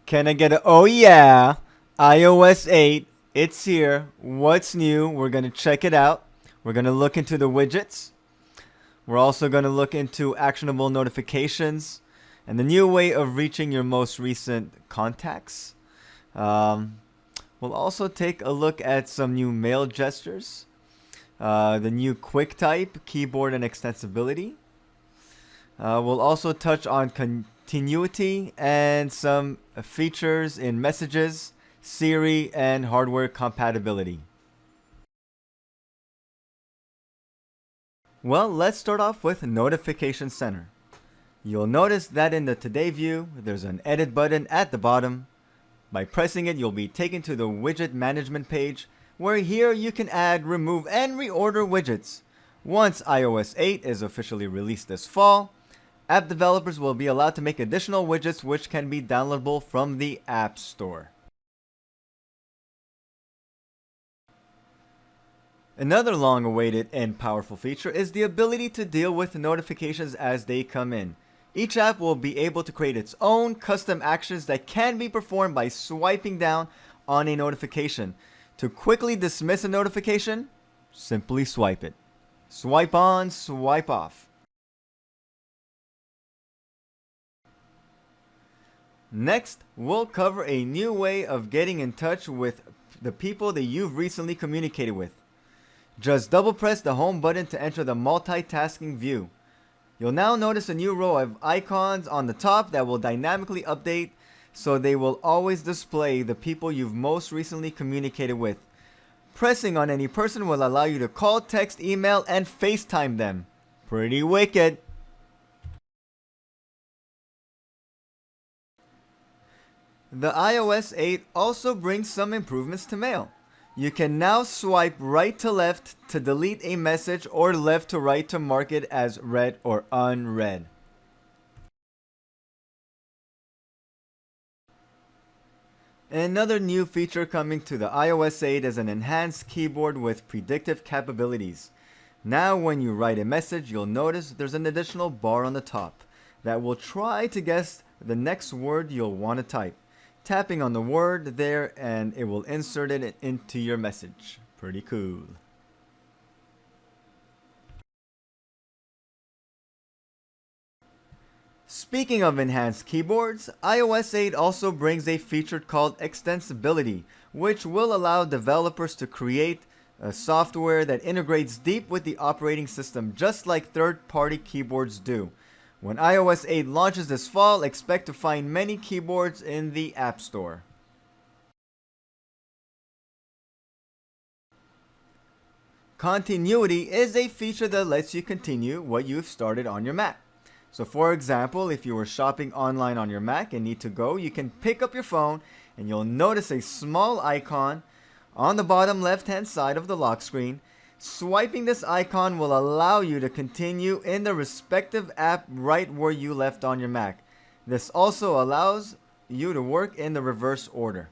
Can I get a oh yeah? iOS 8, it's here. What's new? We're going to check it out. We're going to look into the widgets. We're also going to look into actionable notifications and the new way of reaching your most recent contacts. We'll also take a look at some new mail gestures, the new QuickType keyboard and extensibility. We'll also touch on continuity and some features in messages, Siri, and hardware compatibility. Well, let's start off with Notification Center. You'll notice that in the Today view, there's an edit button at the bottom. By pressing it, you'll be taken to the widget management page, where here you can add, remove, and reorder widgets. Once iOS 8 is officially released this fall, app developers will be allowed to make additional widgets which can be downloadable from the App Store. Another long-awaited and powerful feature is the ability to deal with notifications as they come in. Each app will be able to create its own custom actions that can be performed by swiping down on a notification. To quickly dismiss a notification, simply swipe it. Swipe on, swipe off. Next, we'll cover a new way of getting in touch with the people that you've recently communicated with. Just double press the home button to enter the multitasking view. You'll now notice a new row of icons on the top that will dynamically update, so they will always display the people you've most recently communicated with. Pressing on any person will allow you to call, text, email, and FaceTime them. Pretty wicked. The iOS 8 also brings some improvements to mail. You can now swipe right to left to delete a message or left to right to mark it as read or unread. Another new feature coming to the iOS 8 is an enhanced keyboard with predictive capabilities. Now when you write a message, you'll notice there's an additional bar on the top that will try to guess the next word you'll want to type. Tapping on the word there and it will insert it into your message. Pretty cool. Speaking of enhanced keyboards, iOS 8 also brings a feature called Extensibility, which will allow developers to create a software that integrates deep with the operating system, just like third-party keyboards do. When iOS 8 launches this fall, expect to find many keyboards in the App Store. Continuity is a feature that lets you continue what you've started on your Mac. So for example, if you were shopping online on your Mac and need to go, you can pick up your phone and you'll notice a small icon on the bottom left-hand side of the lock screen. Swiping this icon will allow you to continue in the respective app right where you left on your Mac. This also allows you to work in the reverse order.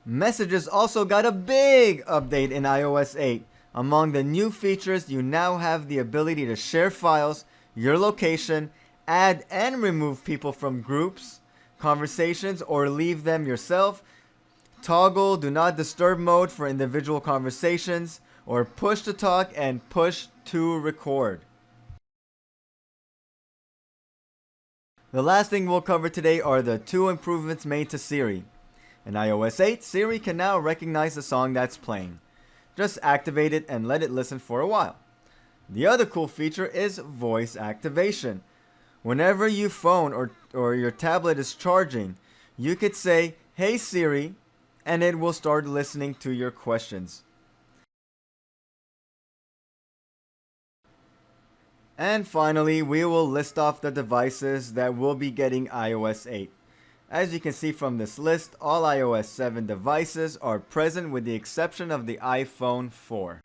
Messages also got a big update in iOS 8. Among the new features, you now have the ability to share files, your location, add and remove people from groups, conversations, or leave them yourself. Toggle do not disturb mode for individual conversations, or push to talk and push to record. The last thing we'll cover today are the two improvements made to Siri. In iOS 8, Siri can now recognize the song that's playing. Just activate it and let it listen for a while. The other cool feature is voice activation. Whenever your phone or your tablet is charging, you could say, "Hey Siri," and it will start listening to your questions. And finally, we will list off the devices that will be getting iOS 8. As you can see from this list, all iOS 7 devices are present with the exception of the iPhone 4.